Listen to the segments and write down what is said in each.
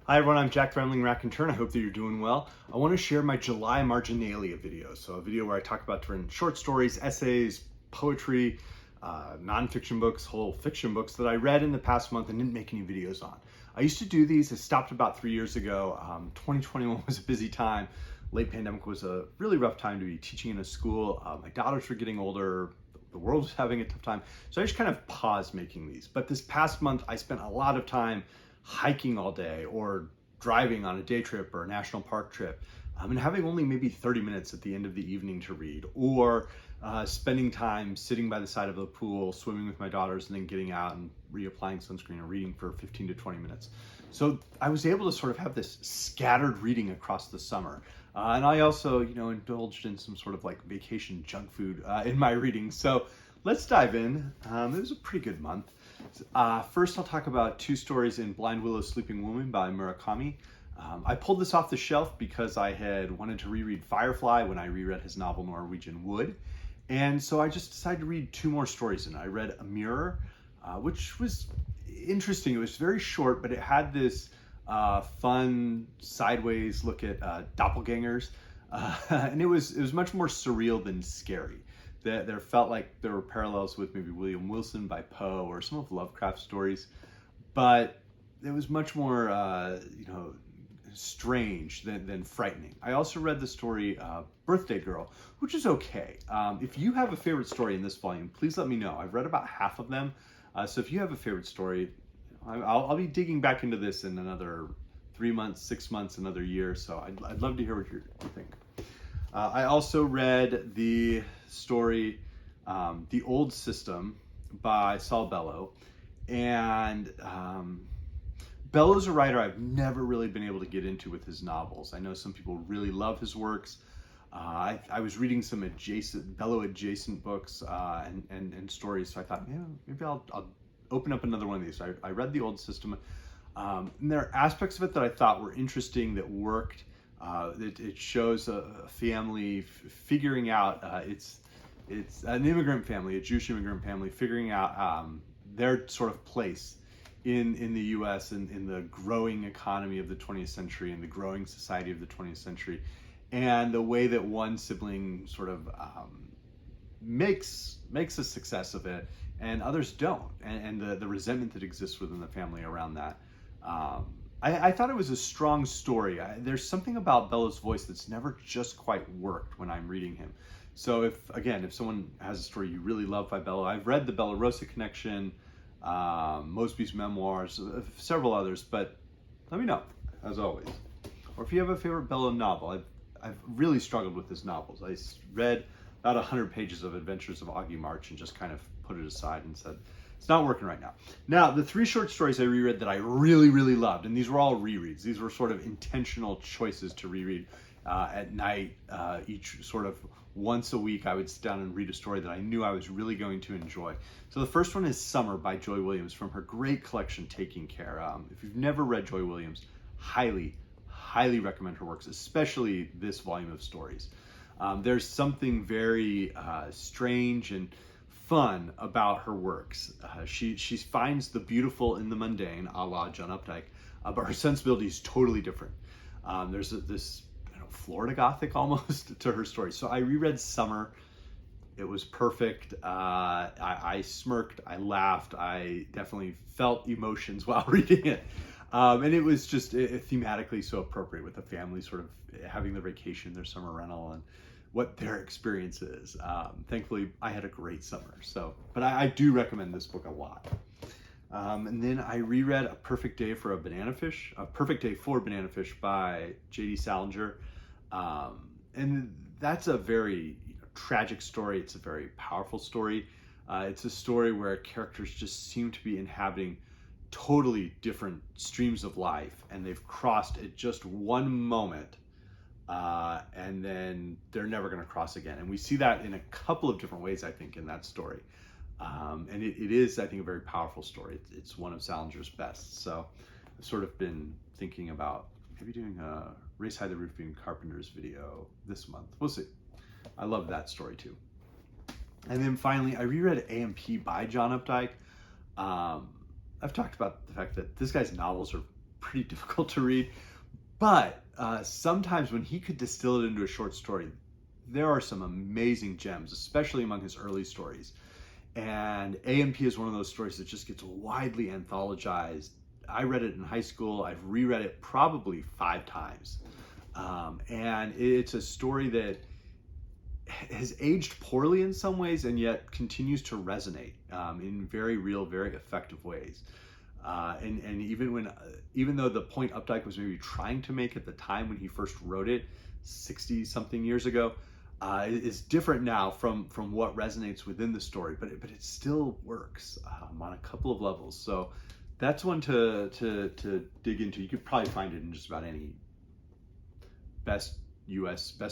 Hi everyone, I'm Jack Remling Raconteur. I hope that you're doing well. I want to share my July Marginalia video. So a video where I talk about different short stories, essays, poetry, nonfiction books, whole fiction books that I read in the past month and didn't make any videos on. I used to do these. I stopped about 3 years ago. 2021 was a busy time. Late pandemic was a really rough time to be teaching in a school. My daughters were getting older. The world was having a tough time. So I just kind of paused making these. But this past month, I spent a lot of time hiking all day or driving on a day trip or a national park trip and having only maybe 30 minutes at the end of the evening to read, or spending time sitting by the side of the pool, swimming with my daughters, and then getting out and reapplying sunscreen and reading for 15 to 20 minutes. So I was able to sort of have this scattered reading across the summer. And I also, indulged in some sort of like vacation junk food in my reading. So let's dive in. It was a pretty good month. First, I'll talk about two stories in Blind Willow's Sleeping Woman by Murakami. I pulled this off the shelf because I had wanted to reread Firefly when I reread his novel Norwegian Wood. And so I just decided to read two more stories. And I read A Mirror, which was interesting. It was very short, but it had this fun sideways look at doppelgangers. And it was much more surreal than scary. There felt like there were parallels with maybe William Wilson by Poe or some of Lovecraft's stories, but it was much more, strange than frightening. I also read the story Birthday Girl, which is okay. If you have a favorite story in this volume, please let me know. I've read about half of them, so if you have a favorite story, I'll be digging back into this in another 3 months, 6 months, another year, so I'd love to hear what you think. I also read the story, The Old System by Saul Bellow. And Bellow's a writer I've never really been able to get into with his novels. I know some people really love his works. I was reading some Bellow adjacent books and stories, so I thought, maybe I'll open up another one of these. So I read The Old System. And there are aspects of it that I thought were interesting, that worked. It shows a family figuring out, it's an immigrant family, a Jewish immigrant family, figuring out their sort of place in the U.S. and in the growing economy of the 20th century and the growing society of the 20th century, and the way that one sibling sort of makes a success of it and others don't, and the resentment that exists within the family around that. I thought it was a strong story. There's something about Bellow's voice that's never just quite worked when I'm reading him. So if someone has a story you really love by Bellow, I've read The Bella Rosa Connection, Mosby's Memoirs, several others, but let me know, as always. Or if you have a favorite Bellow novel, I've really struggled with his novels. I read about 100 pages of Adventures of Augie March and just kind of put it aside and said, it's not working right now. Now, the three short stories I reread that I really, really loved, and these were all rereads. These were sort of intentional choices to reread at night. Each sort of once a week, I would sit down and read a story that I knew I was really going to enjoy. So the first one is Summer by Joy Williams from her great collection, Taking Care. If you've never read Joy Williams, highly, highly recommend her works, especially this volume of stories. There's something very strange and fun about her works. She finds the beautiful in the mundane, a la John Updike, but her sensibility is totally different. There's this Florida Gothic almost to her story. So I reread Summer. It was perfect. I smirked, I laughed, I definitely felt emotions while reading it. And it was just thematically so appropriate with the family sort of having their vacation, their summer rental, and what their experience is. Thankfully, I had a great summer. But I do recommend this book a lot. And then I reread A Perfect Day for Bananafish by J.D. Salinger. And that's a very tragic story. It's a very powerful story. It's a story where characters just seem to be inhabiting totally different streams of life, and they've crossed at just one moment, and then they're never going to cross again. And we see that in a couple of different ways, I think, in that story. And it is, I think, a very powerful story. It's one of Salinger's best. So I've sort of been thinking about maybe doing a Race High the Roof Being Carpenters video this month. We'll see. I love that story too. And then finally, I reread A&P by John Updike. I've talked about the fact that this guy's novels are pretty difficult to read. But sometimes when he could distill it into a short story, there are some amazing gems, especially among his early stories. And A.M.P. is one of those stories that just gets widely anthologized. I read it in high school. I've reread it probably 5 times. And it's a story that has aged poorly in some ways and yet continues to resonate in very real, very effective ways. And even though the point Updike was maybe trying to make at the time when he first wrote it 60 something years ago, is different now from what resonates within the story, but it still works on a couple of levels. So that's one to dig into. You could probably find it in just about any best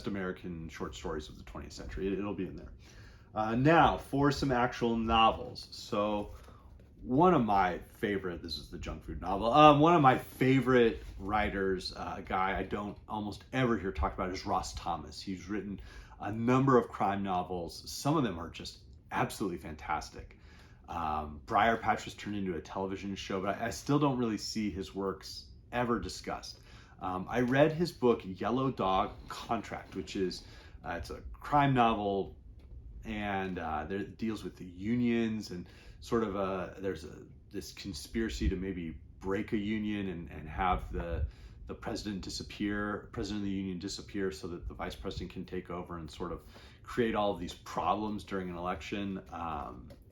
American short stories of the 20th century. It'll be in there. Now for some actual novels. So one of my favorite, this is the junk food novel, one of my favorite writers, a guy I don't almost ever hear talked about, is Ross Thomas. He's written a number of crime novels. Some of them are just absolutely fantastic. Briar Patch was turned into a television show, but I still don't really see his works ever discussed. I read his book Yellow Dog Contract, which is it's a crime novel, and it deals with the unions and sort of there's this conspiracy to maybe break a union and have the president of the union disappear so that the vice president can take over and sort of create all of these problems during an election.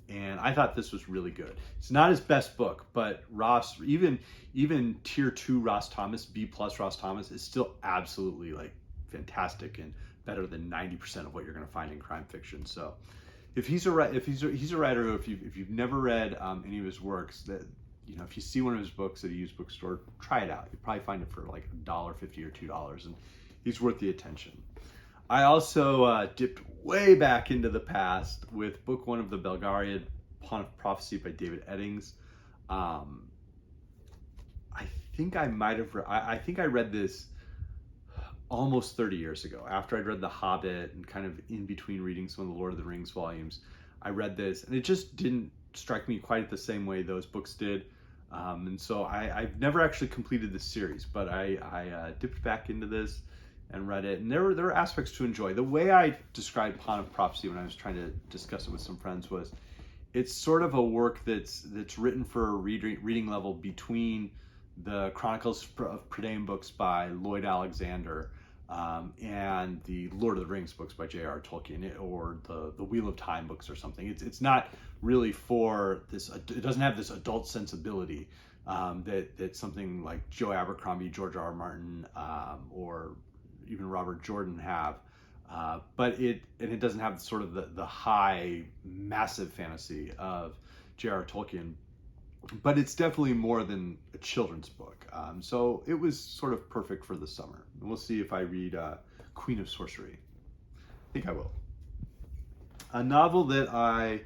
And I thought this was really good. It's not his best book, but Ross, even tier 2 Ross Thomas, B+ Ross Thomas, is still absolutely like fantastic and better than 90% of what you're going to find in crime fiction. So if he's a writer who, if you've never read any of his works, that if you see one of his books at a used bookstore, try it out. You'll probably find it for like $1.50 or $2, and he's worth the attention. I also dipped way back into the past with book 1 of the Belgariad Pawn of Prophecy by David Eddings. I think I read this almost 30 years ago, after I'd read The Hobbit and kind of in between reading some of the Lord of the Rings volumes. I read this, and it just didn't strike me quite the same way those books did. And so I've never actually completed this series, but I dipped back into this and read it, and there were aspects to enjoy. The way I described Pawn of Prophecy when I was trying to discuss it with some friends was, it's sort of a work that's written for a reading level between the Chronicles of Prydain books by Lloyd Alexander and the Lord of the Rings books by J.R. Tolkien, or the Wheel of Time books or something. It's not really for this. It doesn't have this adult sensibility that something like Joe Abercrombie, George R.R. Martin, or even Robert Jordan have, but it doesn't have sort of the high, massive fantasy of J.R. Tolkien. But it's definitely more than a children's book. So it was sort of perfect for the summer. And we'll see if I read Queen of Sorcery. I think I will. A novel that I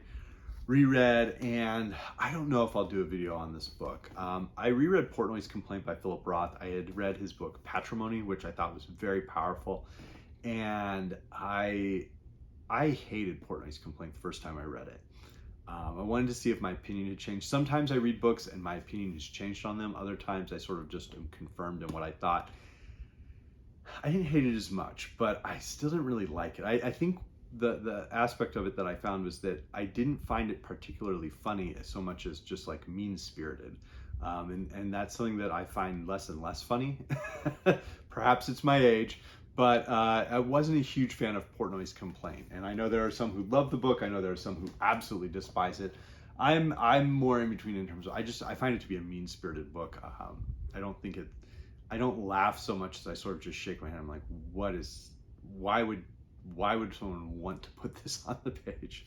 reread, and I don't know if I'll do a video on this book. I reread Portnoy's Complaint by Philip Roth. I had read his book Patrimony, which I thought was very powerful. And I hated Portnoy's Complaint the first time I read it. I wanted to see if my opinion had changed. Sometimes I read books and my opinion has changed on them. Other times I sort of just am confirmed in what I thought. I didn't hate it as much, but I still didn't really like it. I think the aspect of it that I found was that I didn't find it particularly funny so much as just like mean-spirited. And that's something that I find less and less funny. Perhaps it's my age. But I wasn't a huge fan of Portnoy's Complaint, and I know there are some who love the book. I know there are some who absolutely despise it. I'm more in between in terms of I find it to be a mean-spirited book. I don't laugh so much as I sort of just shake my head. I'm like, why would someone want to put this on the page?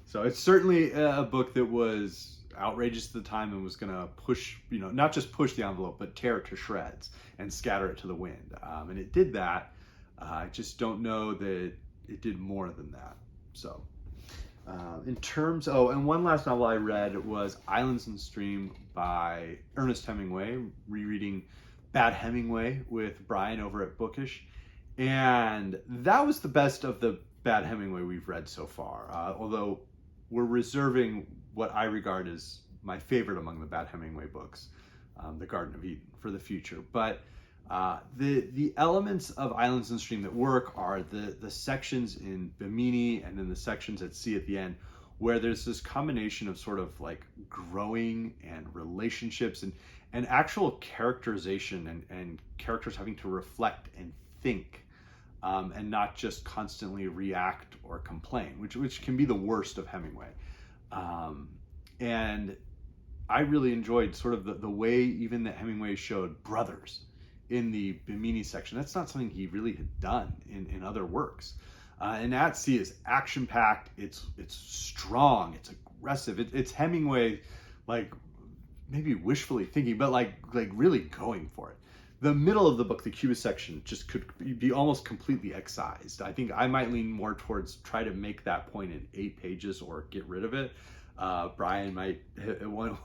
So it's certainly a book that was outrageous at the time and was going to push, not just push the envelope, but tear it to shreds and scatter it to the wind. And it did that. I just don't know that it did more than that. So and one last novel I read was Islands in Stream by Ernest Hemingway, rereading Bad Hemingway with Brian over at Bookish. And that was the best of the Bad Hemingway we've read so far. Although we're reserving what I regard as my favorite among the Bad Hemingway books the Garden of Eden for the future. But the elements of Islands in the Stream that work are the sections in Bimini and then the sections at sea at the end, where there's this combination of sort of like growing and relationships and actual characterization and characters having to reflect and think, and not just constantly react or complain, which can be the worst of Hemingway. And I really enjoyed sort of the way even that Hemingway showed brothers in the Bimini section. That's not something he really had done in other works. And At Sea is action-packed, it's strong, it's aggressive, it's Hemingway, like maybe wishfully thinking, but like really going for it. The middle of the book, the Cubist section, just could be almost completely excised. I think I might lean more towards try to make that point in 8 pages or get rid of it. Brian might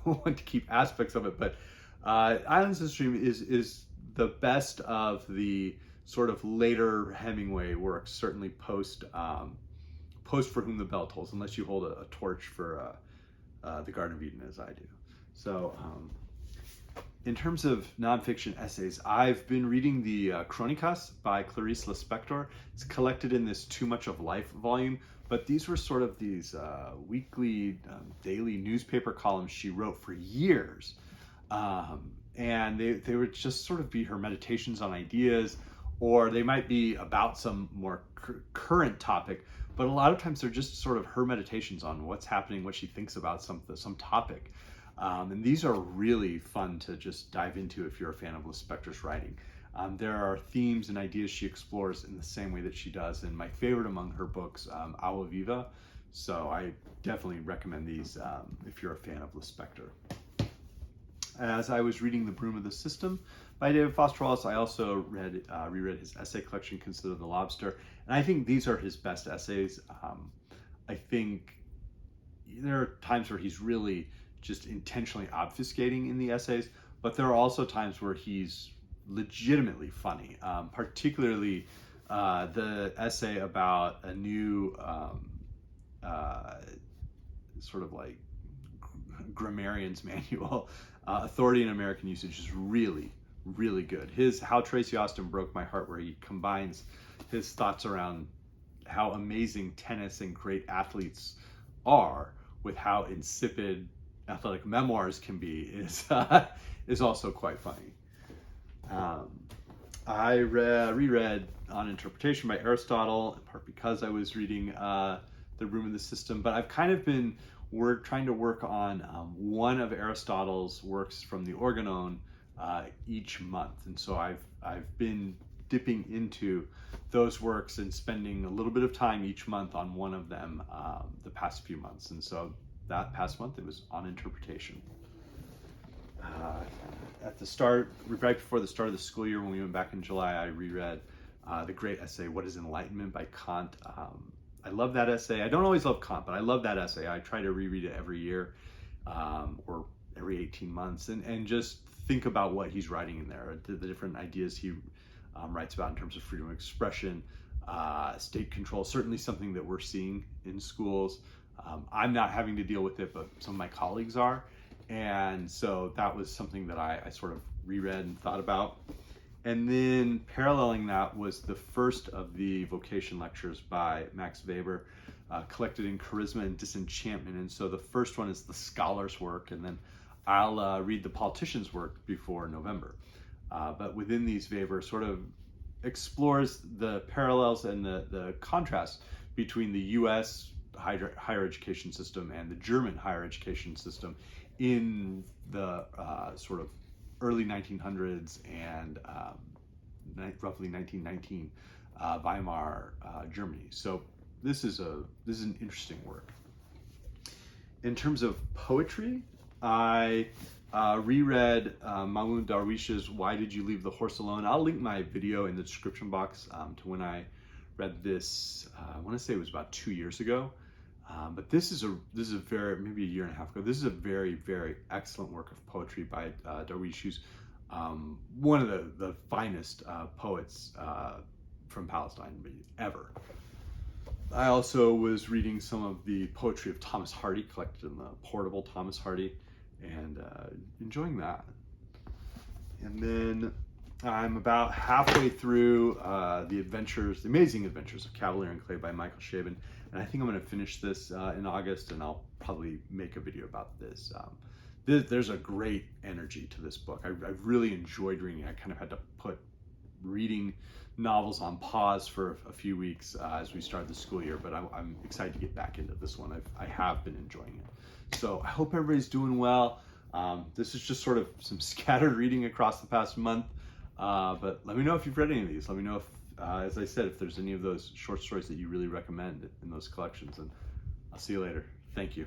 want to keep aspects of it, but Islands in the Stream is the best of the sort of later Hemingway works, certainly post For Whom the Bell Tolls, unless you hold a torch for the Garden of Eden as I do. So in terms of nonfiction essays, I've been reading the Cronicas by Clarice Lispector. It's collected in this Too Much of Life volume, but these were sort of these weekly, daily newspaper columns she wrote for years. And they would just sort of be her meditations on ideas, or they might be about some more current topic, but a lot of times they're just sort of her meditations on what's happening, what she thinks about some topic. And these are really fun to just dive into if you're a fan of Lispector's writing. There are themes and ideas she explores in the same way that she does in my favorite among her books, Agua Viva. So I definitely recommend these if you're a fan of Lispector. As I was reading The Broom of the System by David Foster Wallace, I also reread his essay collection, Consider the Lobster. And I think these are his best essays. I think there are times where he's really just intentionally obfuscating in the essays, but there are also times where he's legitimately funny, particularly the essay about a new sort of like grammarian's manual, Authority in American Usage, is really, really good. His How Tracy Austin Broke My Heart, where he combines his thoughts around how amazing tennis and great athletes are with how insipid athletic memoirs can be, is also quite funny. I reread On Interpretation by Aristotle, in part because I was reading The Room in the System, but I've kind of been trying to work on one of Aristotle's works from the Organon each month, and so I've been dipping into those works and spending a little bit of time each month on one of them the past few months. And so that past month it was On Interpretation. At the start, right before the start of the school year, when we went back in July, I reread the great essay What is Enlightenment by Kant. I love that essay. I don't always love Kant, but I love that essay. I try to reread it every year or every 18 months and just think about what he's writing in there, the different ideas he writes about in terms of freedom of expression, state control, certainly something that we're seeing in schools. I'm not having to deal with it, but some of my colleagues are. And so that was something that I sort of reread and thought about. And then paralleling that was the first of the Vocation lectures by Max Weber, collected in Charisma and Disenchantment. And so the first one is the scholar's work, and then I'll read the politician's work before November. But within these, Weber sort of explores the parallels and the contrast between the US higher education system and the German higher education system in the sort of early 1900s and roughly 1919 Weimar Germany. So this is an interesting work. In terms of poetry, I reread Mahmoud Darwish's Why Did You Leave the Horse Alone? I'll link my video in the description box to when I read this. I want to say it was about 2 years ago. But this is a very, maybe a year and a half ago. This is a very, very excellent work of poetry by Darwish, who's one of the finest poets from Palestine ever. I also was reading some of the poetry of Thomas Hardy, collected in the portable Thomas Hardy, and enjoying that. And then I'm about halfway through the Amazing Adventures of Kavalier and Clay by Michael Chabon. And I think I'm going to finish this in August, and I'll probably make a video about this. There's a great energy to this book. I've really enjoyed reading it. I kind of had to put reading novels on pause for a few weeks as we start the school year, but I'm excited to get back into this one. I have been enjoying it. So I hope everybody's doing well. This is just sort of some scattered reading across the past month, but let me know if you've read any of these. Let me know if, as I said, if there's any of those short stories that you really recommend in those collections, and I'll see you later. Thank you.